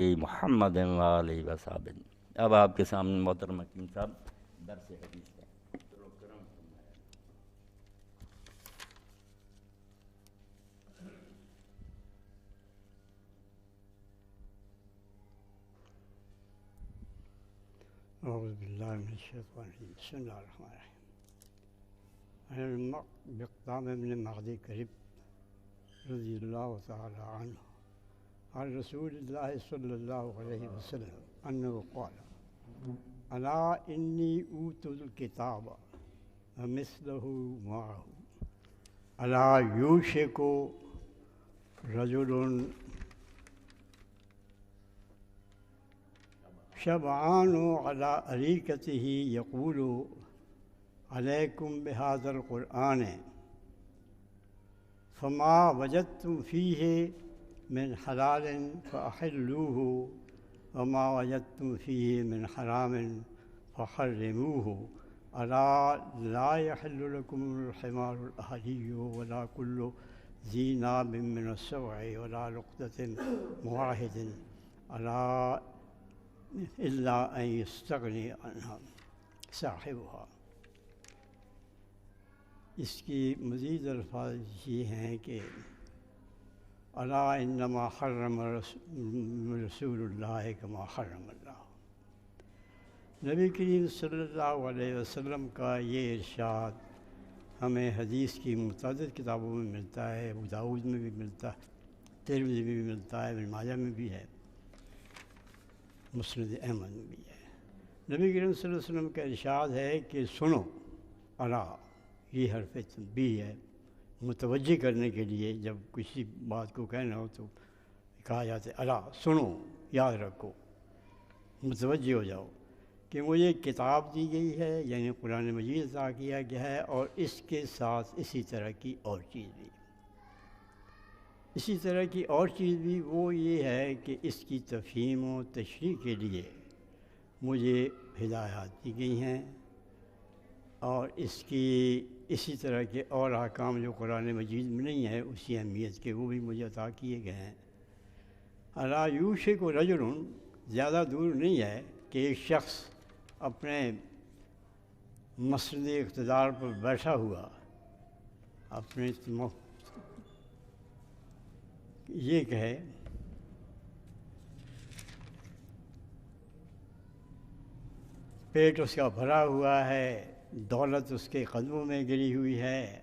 محمد و علیہ وصحبہ۔ اب آپ کے سامنے محترم حکیم صاحب درس حدیث ہے۔ اعوذ باللہ من الشیطان الرجیم، بسم اللہ الرحمن الرحیم۔ عن مقدام بن معدی کرب رضی اللہ تعالی عنہ عن رسول اللہ صلی اللہ علیہ وسلم انہ قال الا انی اوت الکتاب ومثلہ معہ الا یوشک رجل شبعان على أريكته يقول عليكم بهذا القرآن فما وجدتم فيه من حلال فأحلوه وما وجدتم فيه من حرام فحرموه ألا لا يحل لكم الحمار الأهلي ولا كل ذي ناب من السبع ولا لقطة واحد ألا الا ان یستغنی عنہا صاحبها۔ اس کی مزید الفاظ یہ ہیں کہ الا انما حرم رسول اللہ کما حرم اللہ۔ نبی کریم صلی اللہ علیہ وسلم کا یہ ارشاد ہمیں حدیث کی متعدد کتابوں میں ملتا ہے، ابو داؤد میں بھی ملتا ہے، ترمذی میں بھی ملتا ہے، ابن ماجہ میں بھی ہے، مسند احمد میں بھی ہے۔ نبی کریم صلی اللہ علیہ وسلم کا ارشاد ہے کہ سنو، الا، یہ حرف تنبیہ ہے، متوجہ کرنے کے لیے جب کسی بات کو کہنا ہو تو کہا جاتا ہے الا، سنو، یاد رکھو، متوجہ ہو جاؤ کہ مجھے کتاب دی گئی ہے، یعنی قرآن مجید عطا کیا گیا ہے، اور اس کے ساتھ اسی طرح کی اور چیز بھی، اسی طرح کی اور چیز بھی وہ یہ ہے کہ اس کی تفہیم و تشریح کے لیے مجھے ہدایات دی گئی ہیں، اور اس کی اسی طرح کے اور احکام جو قرآن مجید میں نہیں ہے اسی اہمیت کے، وہ بھی مجھے عطا کیے گئے ہیں۔ الا یوشک رجل، زیادہ دور نہیں ہے کہ ایک شخص اپنے مسند اقتدار پر بیٹھا ہوا اپنے یہ کہے پیٹ اس کا بھرا ہوا ہے، دولت اس کے قدموں میں گری ہوئی ہے،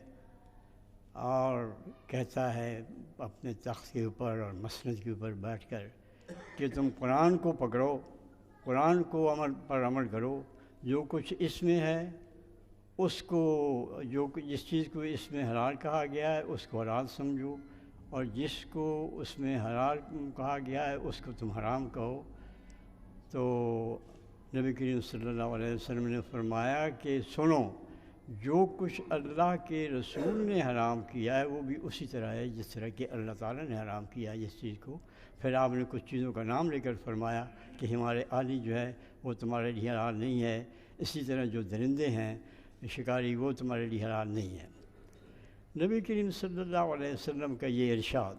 اور کہتا ہے اپنے تخت کے اوپر اور مسند کے اوپر بیٹھ کر کہ تم قرآن کو پکڑو، قرآن کو پر عمل کرو، جو کچھ اس میں ہے اس کو، جس چیز کو اس میں حلال کہا گیا ہے اس کو حلال سمجھو، اور جس کو اس میں حلال کہا گیا ہے اس کو تم حرام کہو۔ تو نبی کریم صلی اللہ علیہ وسلم نے فرمایا کہ سنو، جو کچھ اللہ کے رسول نے حرام کیا ہے وہ بھی اسی طرح ہے جس طرح کہ اللہ تعالیٰ نے حرام کیا ہے جس چیز کو۔ پھر آپ نے کچھ چیزوں کا نام لے کر فرمایا کہ ہمارے آلی جو ہے وہ تمہارے لیے حلال نہیں ہے، اسی طرح جو درندے ہیں شکاری وہ تمہارے لیے حلال نہیں ہے۔ نبی کریم صلی اللہ علیہ وسلم کا یہ ارشاد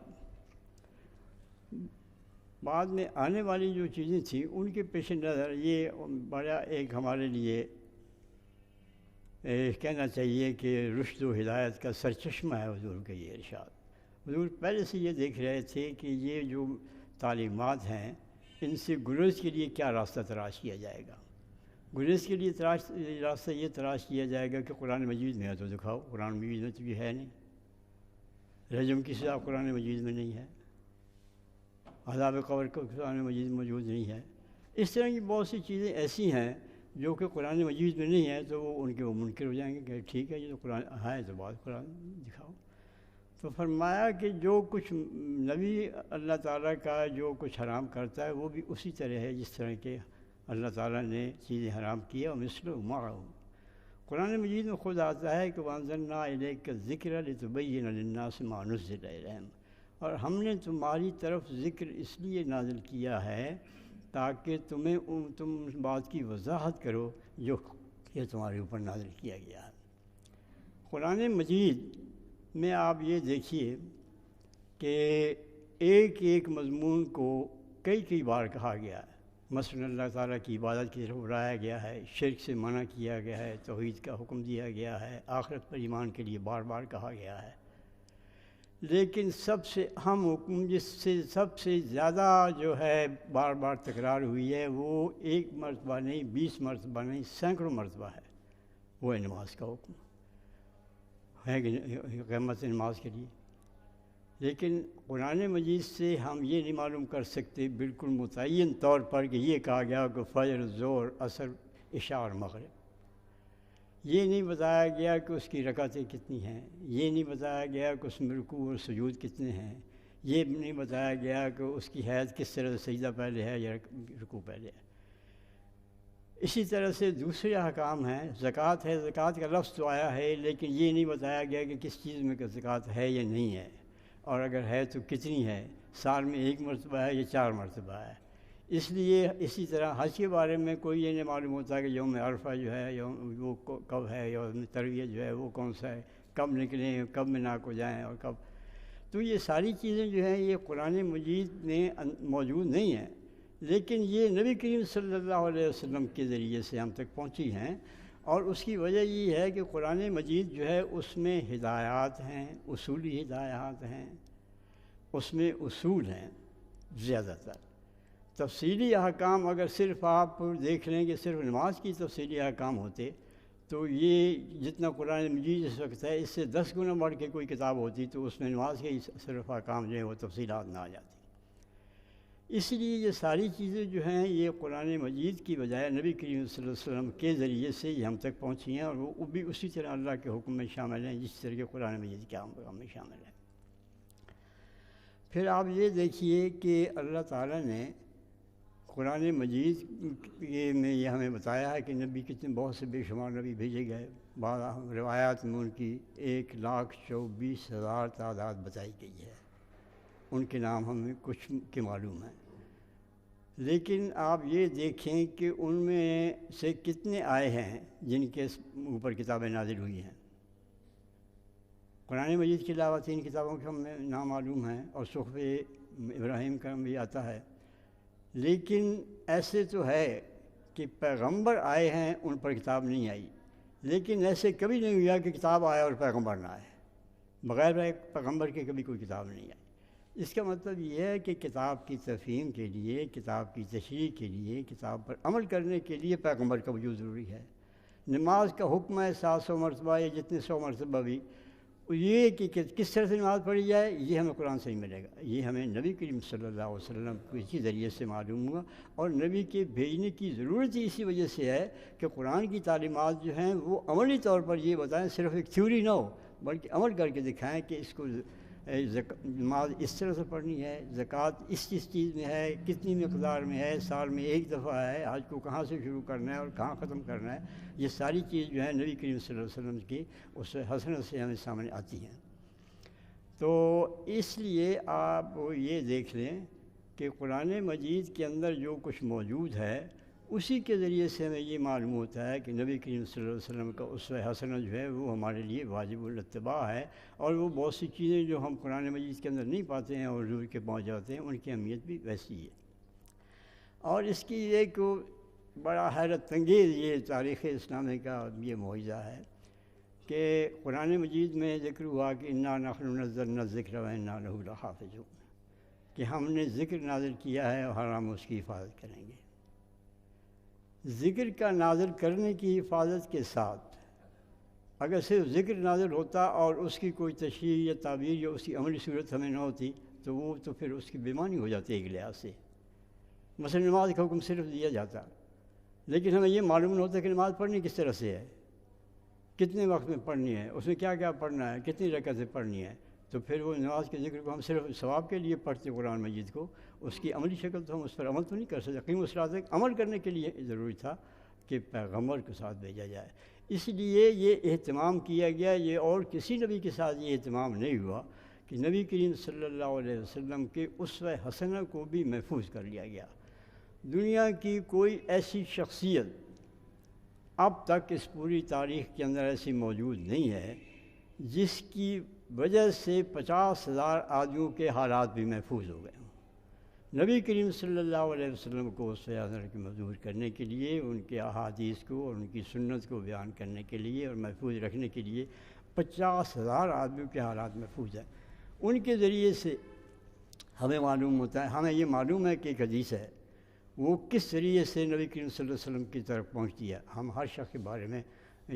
بعد میں آنے والی جو چیزیں تھیں ان کے پیش نظر یہ بڑا ایک ہمارے لیے کہنا چاہیے کہ رشد و ہدایت کا سرچشمہ ہے حضور کا یہ ارشاد۔ حضور پہلے سے یہ دیکھ رہے تھے کہ یہ جو تعلیمات ہیں ان سے گریز کے لیے کیا راستہ تلاش کیا جائے گا۔ گریز کے لیے راستہ یہ تلاش کیا جائے گا کہ قرآن مجید میں ہے تو دکھاؤ، قرآن مجید میں تو یہ ہے نہیں، رجم کی سزا قرآن مجید میں نہیں ہے، عذاب قبر کو قرآن مجید میں موجود نہیں ہے۔ اس طرح کی بہت سی چیزیں ایسی ہیں جو کہ قرآن مجید میں نہیں ہے، تو وہ ان کے وہ منکر ہو جائیں گے کہ ٹھیک ہے یہ تو قرآن ہے تو بات قرآن دکھاؤ۔ تو فرمایا کہ جو کچھ نبی اللہ تعالیٰ کا جو کچھ حرام کرتا ہے وہ بھی اسی طرح ہے جس طرح کے اللہ تعالیٰ نے چیزیں حرام کی اور مثل معہ۔ قرآن مجید میں خود آتا ہے کہ وَأَنزَلْنَا إِلَيْكَ الذِّكْرَ لِتُبَيِّنَ لِلنَّاسِ مَا نُزِّلَ إِلَيْهِمْ، اور ہم نے تمہاری طرف ذکر اس لیے نازل کیا ہے تاکہ تم بات کی وضاحت کرو جو کہ تمہارے اوپر نازل کیا گیا ہے۔ قرآن مجید میں آپ یہ دیکھیے کہ ایک ایک مضمون کو کئی بار کہا گیا ہے۔ مثلاً اللہ تعالیٰ کی عبادت کی طرف بلایا گیا ہے، شرک سے منع کیا گیا ہے، توحید کا حکم دیا گیا ہے، آخرت پر ایمان کے لیے بار بار کہا گیا ہے۔ لیکن سب سے اہم حکم جس سے سب سے زیادہ جو ہے بار بار تکرار ہوئی ہے، وہ 1 مرتبہ نہیں، 20 مرتبہ نہیں، سینکڑوں مرتبہ ہے، وہ ہے نماز کا حکم ہے کہ قیامت نماز کے لیے۔ لیکن قرآن مجید سے ہم یہ نہیں معلوم کر سکتے بالکل متعین طور پر کہ یہ کہا گیا کہ فجر، ظہر، عصر، عشاء اور مغرب۔ یہ نہیں بتایا گیا کہ اس کی رکعتیں کتنی ہیں، یہ نہیں بتایا گیا کہ اس میں رکوع اور سجود کتنے ہیں، یہ نہیں بتایا گیا کہ اس کی حیض کس طرح سے سجدہ پہلے ہے یا رکوع پہلے ہے۔ اسی طرح سے دوسرے احکام ہیں، زکوٰۃ ہے، زکوٰۃ کا لفظ تو آیا ہے لیکن یہ نہیں بتایا گیا کہ کس چیز میں کہ زکوٰۃ ہے یا نہیں ہے، اور اگر ہے تو کتنی ہے، سال میں 1 مرتبہ ہے یا 4 مرتبہ ہے۔ اس لیے اسی طرح حج کے بارے میں کوئی یہ نہیں معلوم ہوتا کہ یوم عرفہ جو ہے وہ کب ہے، یوم ترویہ جو ہے وہ کون سا ہے، کب نکلیں، کب مینا کو جائیں اور کب۔ تو یہ ساری چیزیں جو ہیں یہ قرآن مجید میں موجود نہیں ہیں، لیکن یہ نبی کریم صلی اللہ علیہ وسلم کے ذریعے سے ہم تک پہنچی ہیں، اور اس کی وجہ یہ ہے کہ قرآن مجید جو ہے اس میں ہدایات ہیں، اصولی ہدایات ہیں، اس میں اصول ہیں زیادہ تر۔ تفصیلی احکام اگر صرف آپ دیکھ لیں کہ صرف نماز کی تفصیلی احکام ہوتے تو یہ جتنا قرآن مجید اس وقت ہے اس سے 10 گنا بڑھ کے کوئی کتاب ہوتی تو اس میں نماز کے صرف احکام جو ہیں وہ تفصیلات نہ آ جاتی۔ اس لیے یہ ساری چیزیں جو ہیں یہ قرآن مجید کی بجائے نبی کریم صلی اللہ علیہ وسلم کے ذریعے سے یہ ہم تک پہنچی ہیں، اور وہ بھی اسی طرح اللہ کے حکم میں شامل ہیں جس طرح کے قرآن مجید کے حکم میں شامل ہیں۔ پھر آپ یہ دیکھیے کہ اللہ تعالیٰ نے قرآن مجید میں یہ ہمیں بتایا ہے کہ نبی کتنے بہت سے بے شمار نبی بھیجے گئے، بعض روایات میں ان کی 1,24,000 تعداد بتائی گئی ہے، ان کے نام ہمیں کچھ کے معلوم ہیں۔ لیکن آپ یہ دیکھیں کہ ان میں سے کتنے آئے ہیں جن کے اوپر کتابیں نازل ہوئی ہیں۔ قرآن مجید کے علاوہ 3 کتابوں کے ہمیں نام معلوم ہیں، اور صحف ابراہیم کا بھی آتا ہے، لیکن ایسے تو ہے کہ پیغمبر آئے ہیں ان پر کتاب نہیں آئی، لیکن ایسے کبھی نہیں ہوا کہ کتاب آئے اور پیغمبر نہ آئے، بغیر پیغمبر کے کبھی کوئی کتاب نہیں آئی۔ اس کا مطلب یہ ہے کہ کتاب کی تفہیم کے لیے، کتاب کی تشریح کے لیے، کتاب پر عمل کرنے کے لیے پیغمبر کا وجود ضروری ہے۔ نماز کا حکم ہے 700 مرتبہ یا جتنے 100 مرتبہ بھی، یہ کہ کس طرح سے نماز پڑھی جائے یہ ہمیں قرآن سے ہی ملے گا، یہ ہمیں نبی کریم صلی اللہ علیہ وسلم کو اسی ذریعے سے معلوم ہوا، اور نبی کے بھیجنے کی ضرورت ہی اسی وجہ سے ہے کہ قرآن کی تعلیمات جو ہیں وہ عملی طور پر یہ بتائیں، صرف ایک تھیوری نہ ہو بلکہ عمل کر کے دکھائیں کہ اس کو نماز اس طرح سے پڑھنی ہے، زکوٰۃ اس چیز میں ہے، کتنی مقدار میں ہے، سال میں 1 دفعہ ہے، حج کو کہاں سے شروع کرنا ہے اور کہاں ختم کرنا ہے، یہ ساری چیز جو ہے نبی کریم صلی اللہ علیہ وسلم کی اس حسنت سے ہمیں سامنے آتی ہیں۔ تو اس لیے آپ یہ دیکھ لیں کہ قرآن مجید کے اندر جو کچھ موجود ہے اسی کے ذریعے سے ہمیں یہ معلوم ہوتا ہے کہ نبی کریم صلی اللہ علیہ وسلم کا اسوہ حسنہ جو ہے وہ ہمارے لیے واجب الاتباع ہے، اور وہ بہت سی چیزیں جو ہم قرآن مجید کے اندر نہیں پاتے ہیں اور حضور کے پہنچ جاتے ہیں ان کی اہمیت بھی ویسی ہے۔ اور اس کی ایک بڑا حیرت انگیز یہ تاریخ اسلامی کا یہ معجزہ ہے کہ قرآن مجید میں ذکر ہوا کہ انا نحن نزلنا الذکر وانا لہ لحافظون، کہ ہم نے ذکر نازل کیا ہے اور ہم اس کی حفاظت کریں گے۔ ذکر کا نازل کرنے کی حفاظت کے ساتھ اگر صرف ذکر نازل ہوتا اور اس کی کوئی تشریح یا تعبیر یا اس کی عملی صورت ہمیں نہ ہوتی تو وہ تو پھر اس کی بیمانی ہو جاتی ہے ایک لحاظ سے۔ مثلا نماز کا حکم صرف دیا جاتا، لیکن ہمیں یہ معلوم نہیں ہوتا کہ نماز پڑھنی کس طرح سے ہے، کتنے وقت میں پڑھنی ہے، اس میں کیا کیا پڑھنا ہے، کتنی رکعتیں پڑھنی ہے، تو پھر وہ نماز کے ذکر کو ہم صرف ثواب کے لیے پڑھتے قرآن مجید کو، اس کی عملی شکل تو ہم اس پر عمل تو نہیں کر سکتے۔ قیم الصلاۃ عمل کرنے کے لیے ضروری تھا کہ پیغمبر کے ساتھ بھیجا جائے، اس لیے یہ اہتمام کیا گیا، یہ اور کسی نبی کے ساتھ یہ اہتمام نہیں ہوا کہ نبی کریم صلی اللہ علیہ وسلم کے اسوہ حسنہ کو بھی محفوظ کر لیا گیا۔ دنیا کی کوئی ایسی شخصیت اب تک اس پوری تاریخ کے اندر ایسی موجود نہیں ہے جس کی وجہ سے 50,000 آدمیوں کے حالات بھی محفوظ ہو گئے ہوں۔ نبی کریم صلی اللہ علیہ وسلم کو اسوہ حسنہ کی مظہور کرنے کے لیے، ان کے احادیث کو اور ان کی سنت کو بیان کرنے کے لیے اور محفوظ رکھنے کے لیے 50,000 آدمیوں کے حالات محفوظ ہیں۔ ان کے ذریعے سے ہمیں معلوم ہوتا ہے، ہمیں یہ معلوم ہے کہ ایک حدیث ہے وہ کس ذریعے سے نبی کریم صلی اللہ علیہ وسلم کی طرف پہنچتی ہے۔ ہم ہر شخص کے بارے میں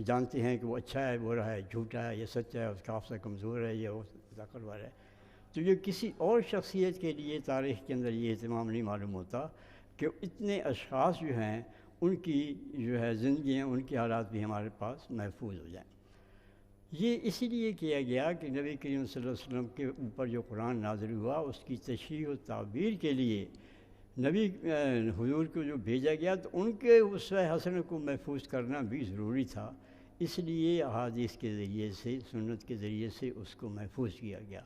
جانتے ہیں کہ وہ اچھا ہے، برا ہے، جھوٹا ہے، یہ سچا ہے، اس کا حافظہ کمزور ہے، یہ طاقتور ہے۔ تو یہ کسی اور شخصیت کے لیے تاریخ کے اندر یہ اہتمام نہیں معلوم ہوتا کہ اتنے اشخاص جو ہیں ان کی جو ہے زندگیاں، ان کے حالات بھی ہمارے پاس محفوظ ہو جائیں۔ یہ اسی لیے کیا گیا کہ نبی کریم صلی اللہ علیہ وسلم کے اوپر جو قرآن نازل ہوا اس کی تشریح و تعبیر کے لیے نبی حضور کو جو بھیجا گیا تو ان کے اسوہ حسنہ کو محفوظ کرنا بھی ضروری تھا، اس لیے احادیث کے ذریعے سے، سنت کے ذریعے سے اس کو محفوظ کیا گیا،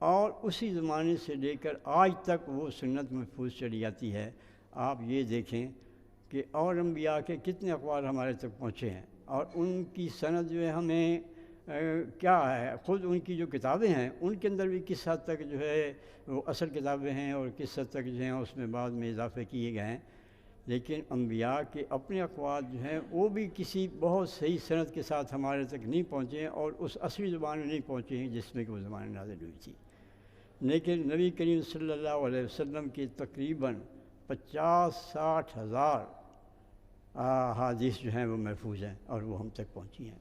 اور اسی زمانے سے لے کر آج تک وہ سنت محفوظ چلی جاتی ہے۔ آپ یہ دیکھیں کہ اور انبیاء کے کتنے اقوال ہمارے تک پہنچے ہیں، اور ان کی سند جو ہے ہمیں کیا ہے، خود ان کی جو کتابیں ہیں ان کے اندر بھی کس حد تک جو ہے وہ اصل کتابیں ہیں اور کس حد تک جو ہیں اس میں بعد میں اضافے کیے گئے ہیں، لیکن انبیاء کے اپنے اقوال جو ہیں وہ بھی کسی بہت صحیح سند کے ساتھ ہمارے تک نہیں پہنچے ہیں اور اس اصلی زبان میں نہیں پہنچے ہیں جس میں کہ وہ زبان نازل ہوئی تھی۔ لیکن نبی کریم صلی اللہ علیہ وسلم کی تقریباً 50-60 ہزار احادیث جو ہیں وہ محفوظ ہیں اور وہ ہم تک پہنچی ہیں۔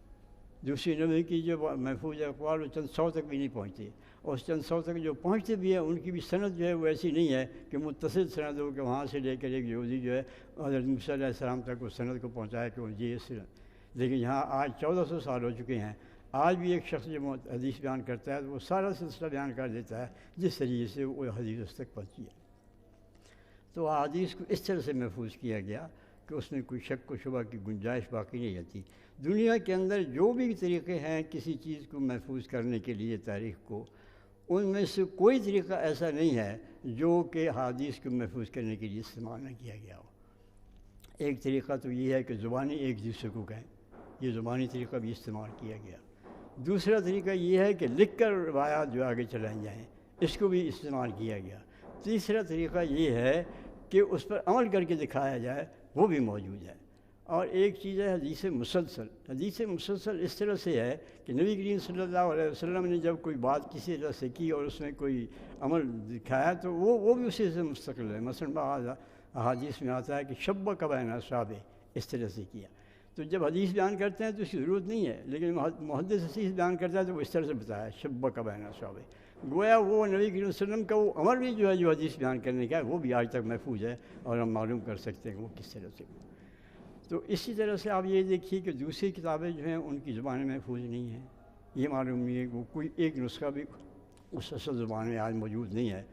دوسری نبی کی جو محفوظ اقوال وہ چند 100 تک بھی نہیں پہنچتے، اور اس چند 100 تک جو پہنچتے بھی ہیں ان کی بھی سند جو ہے وہ ایسی نہیں ہے کہ متصل سند ہو کہ وہاں سے لے کر ایک یہودی جو ہے حضرت موسیٰ علیہ السلام تک اس سند کو پہنچایا کہ یہ سند۔ لیکن یہاں آج 1400 سال ہو چکے ہیں، آج بھی ایک شخص جو حدیث بیان کرتا ہے تو وہ سارا سلسلہ بیان کر دیتا ہے جس طریقے سے وہ حدیث اس تک پہنچی ہے۔ تو حدیث کو اس طرح سے محفوظ کیا گیا کہ اس میں کوئی شک و شبہ کی گنجائش باقی نہیں رہتی۔ دنیا کے اندر جو بھی طریقے ہیں کسی چیز کو محفوظ کرنے کے لیے تاریخ کو، ان میں سے کوئی طریقہ ایسا نہیں ہے جو کہ حدیث کو محفوظ کرنے کے لیے استعمال نہ کیا گیا ہو۔ ایک طریقہ تو یہ ہے کہ زبانی ایک دوسرے کو کہیں، یہ زبانی طریقہ بھی استعمال کیا گیا۔ دوسرا طریقہ یہ ہے کہ لکھ کر روایات جو آگے چلائی جائیں، اس کو بھی استعمال کیا گیا۔ تیسرا طریقہ یہ ہے کہ اس پر عمل کر کے دکھایا جائے، وہ بھی موجود ہے۔ اور ایک چیز ہے حدیث مسلسل۔ حدیث مسلسل اس طرح سے ہے کہ نبی کریم صلی اللہ علیہ وسلم نے جب کوئی بات کسی طرح سے کی اور اس میں کوئی عمل دکھایا تو وہ بھی اسی سے مستقل ہے۔ مثلاً بعض احادیث میں آتا ہے کہ شبّک بین اصحابہ، اس طرح سے کیا۔ تو جب حدیث بیان کرتے ہیں تو اس کی ضرورت نہیں ہے، لیکن محدث حدیث بیان کرتا ہے تو وہ اس طرح سے بتایا شبّک بین اصحابہ، گویا وہ نبی کریم صلی اللہ علیہ وسلم کا وہ عمل بھی جو ہے جو حدیث بیان کرنے کا ہے وہ بھی آج تک محفوظ ہے اور ہم معلوم کر سکتے ہیں کہ وہ کس طرح سے۔ تو اسی طرح سے آپ یہ دیکھیے کہ دوسری کتابیں جو ہیں ان کی زبانیں محفوظ نہیں ہیں، یہ معلوم نہیں ہے کہ وہ کوئی ایک نسخہ بھی اس اصل زبان میں آج موجود نہیں ہے،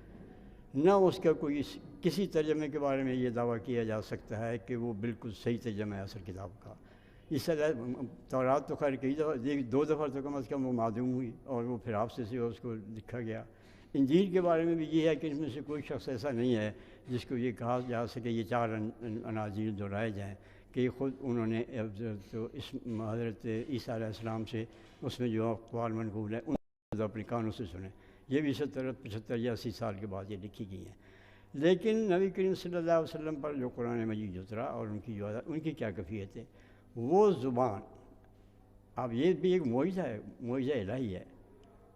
نہ اس کا کوئی کسی ترجمے کے بارے میں یہ دعویٰ کیا جا سکتا ہے کہ وہ بالکل صحیح ترجمہ ہے اصل کتاب کا۔ اس طرح تورات تو خیر کئی دفعہ 2 دفعہ تو کم از کم وہ معدوم ہوئی اور وہ پھر آپ سے اس کو لکھا گیا۔ انجیل کے بارے میں بھی یہ ہے کہ ان میں سے کوئی شخص ایسا نہیں ہے جس کو یہ کہا جا سکے یہ 4 اناجیل دہرائے جائیں کہ خود انہوں نے حضرت عیسیٰ علیہ السلام سے اس میں جو اقوال منقول ہیں ان اپنے کانوں سے سنیں۔ یہ بھی 70 75 یا 80 سال کے بعد یہ لکھی گئی ہیں۔ لیکن نبی کریم صلی اللہ علیہ وسلم پر جو قرآن مجید اترا اور ان کی کیا کیفیت ہے، وہ زبان، اب یہ بھی ایک معجزہ ہے، معجزہ الہی ہے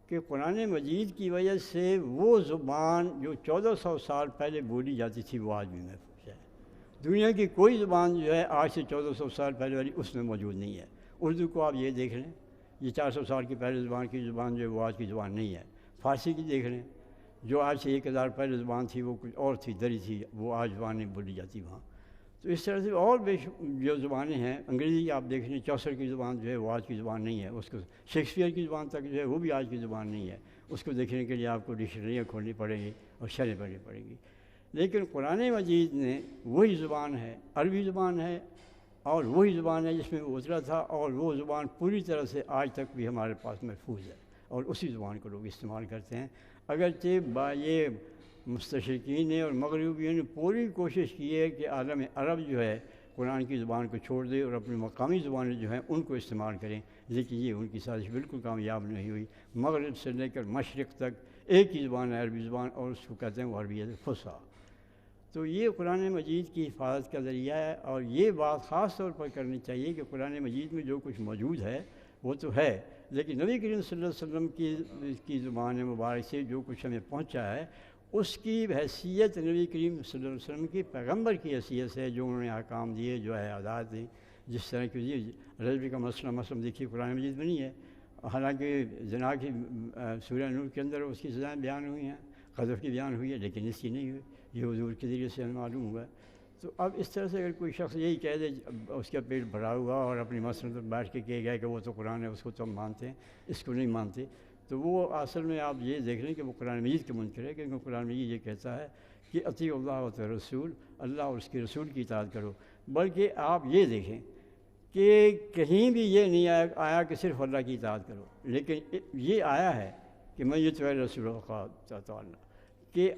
کہ قرآن مجید کی وجہ سے وہ زبان جو 1400 سال پہلے بولی جاتی تھی وہ آج بھی محفوظ ہے۔ دنیا کی کوئی زبان جو ہے آج سے 1400 سال پہلے والی اس میں موجود نہیں ہے۔ اردو کو آپ یہ دیکھ لیں، یہ 400 سال کی پہلے زبان کی زبان جو ہے وہ آج کی زبان نہیں ہے۔ فارسی کی دیکھ لیں، جو آج سے 1000 پہلے زبان تھی وہ کچھ اور تھی، دری تھی، وہ آج زبان نہیں بولی جاتی وہاں۔ تو اس طرح سے اور جو زبانیں ہیں، انگریزی آپ دیکھ لیں، چوسر کی زبان جو ہے وہ آج کی زبان نہیں ہے، اس کو شیکسپیئر کی زبان تک جو ہے وہ بھی آج کی زبان نہیں ہے، اس کو دیکھنے کے لیے آپ کو ڈکشنریاں کھولنی پڑیں گی اور شرح پڑھنی پڑیں گی۔ لیکن قرآن مجید نے وہی زبان ہے، عربی زبان ہے، اور وہی زبان ہے جس میں وہ اترا تھا، اور وہ زبان پوری طرح سے آج تک بھی ہمارے پاس محفوظ ہے اور اسی زبان کو لوگ استعمال کرتے ہیں۔ اگرچہ یہ مستشرقین نے اور مغربیوں نے پوری کوشش کی ہے کہ عالم عرب جو ہے قرآن کی زبان کو چھوڑ دے اور اپنی مقامی زبانیں جو ہیں ان کو استعمال کریں، لیکن یہ ان کی سازش بالکل کامیاب نہیں ہوئی۔ مغرب سے لے کر مشرق تک ایک ہی زبان ہے، عربی زبان، اور اس کو کہتے ہیں وہ عربیت فصحیٰ۔ تو یہ قرآن مجید کی حفاظت کا ذریعہ ہے، اور یہ بات خاص طور پر کرنی چاہیے کہ قرآن مجید میں جو کچھ موجود ہے وہ تو ہے، لیکن نبی کریم صلی اللہ علیہ وسلم کی زبان مبارک سے جو کچھ ہمیں پہنچا ہے اس کی حیثیت نبی کریم صلی اللہ علیہ وسلم کی پیغمبر کی حیثیت ہے، جو انہوں نے احکام دیے، جو ہے عادات دی، جس طرح کی رجم کا مسئلہ دیکھیے قرآن مجید میں نہیں ہے، حالانکہ زنا کی سورہ نور کے اندر اس کی سزائیں بیان ہوئی ہیں، قذف کی بیان ہوئی ہے، لیکن اس کی نہیں ہوئی، یہ حضور کے ذریعے سے ہمیں معلوم ہوا ہے۔ تو اب اس طرح سے اگر کوئی شخص یہی کہہ دے، اس کا پیٹ بھرا ہوا اور اپنی مسئلہ پر بیٹھ کے کہے گا کہ وہ تو قرآن ہے، اس کو تو ہم مانتے ہیں، اس کو نہیں مانتے، تو وہ اصل میں آپ یہ دیکھ لیں کہ وہ قرآن مجید کے منکر ہے، کیونکہ قرآن مجید یہ کہتا ہے کہ اطیعوا اللہ و رسول، اللہ اور اس کے رسول کی اطاعت کرو۔ بلکہ آپ یہ دیکھیں کہ کہیں بھی یہ نہیں آیا کہ صرف اللہ کی اطاعت کرو، لیکن یہ آیا ہے کہ میں یطیع الرسول فقد اطاع اللہ، کہ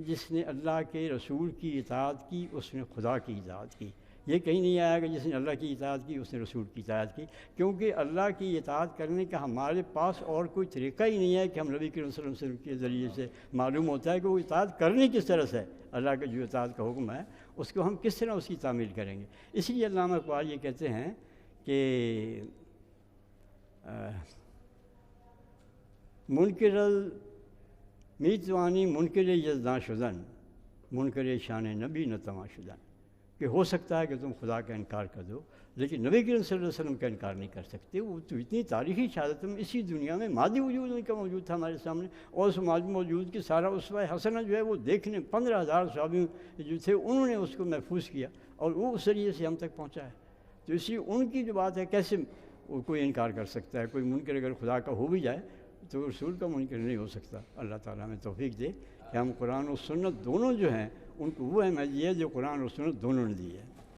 جس نے اللہ کے رسول کی اطاعت کی اس نے خدا کی اطاعت کی۔ یہ کہیں نہیں آیا کہ جس نے اللہ کی اطاعت کی اس نے رسول کی اطاعت کی، کیونکہ اللہ کی اطاعت کرنے کا ہمارے پاس اور کوئی طریقہ ہی نہیں ہے کہ ہم نبی کریم صلی اللہ علیہ وسلم کے ذریعے سے معلوم ہوتا ہے کہ وہ اطاعت کرنی کس طرح سے ہے، اللہ کا جو اطاعت کا حکم ہے اس کو ہم کس طرح اس کی تعمیل کریں گے۔ اس لیے علامہ اقبال یہ کہتے ہیں کہ منکر میتوانی منکر یزداں شدن، منکر شان نبی نتواں شدن، کہ ہو سکتا ہے کہ تم خدا کا انکار کر دو لیکن نبی کریم صلی اللہ علیہ وسلم کا انکار نہیں کر سکتے۔ وہ تو اتنی تاریخی شہادت میں اسی دنیا میں مادی وجود ان کا موجود تھا ہمارے سامنے، اور اس مادی موجود کے سارا اسوہ حسنہ جو ہے وہ دیکھنے 15,000 صحابی جو تھے انہوں نے اس کو محفوظ کیا اور وہ اس ذریعے سے ہم تک پہنچا ہے۔ تو اسی ان کی جو بات ہے کیسے کوئی انکار کر سکتا ہے؟ کوئی منکر اگر خدا کا ہو بھی جائے تو رسول کا منکر نہیں ہو سکتا۔ اللہ تعالیٰ ہمیں توفیق دے کہ ہم قرآن و سنت دونوں جو ہیں ان کو وہ اہمیت دی ہے جو قرآن و سنت دونوں نے دی ہے۔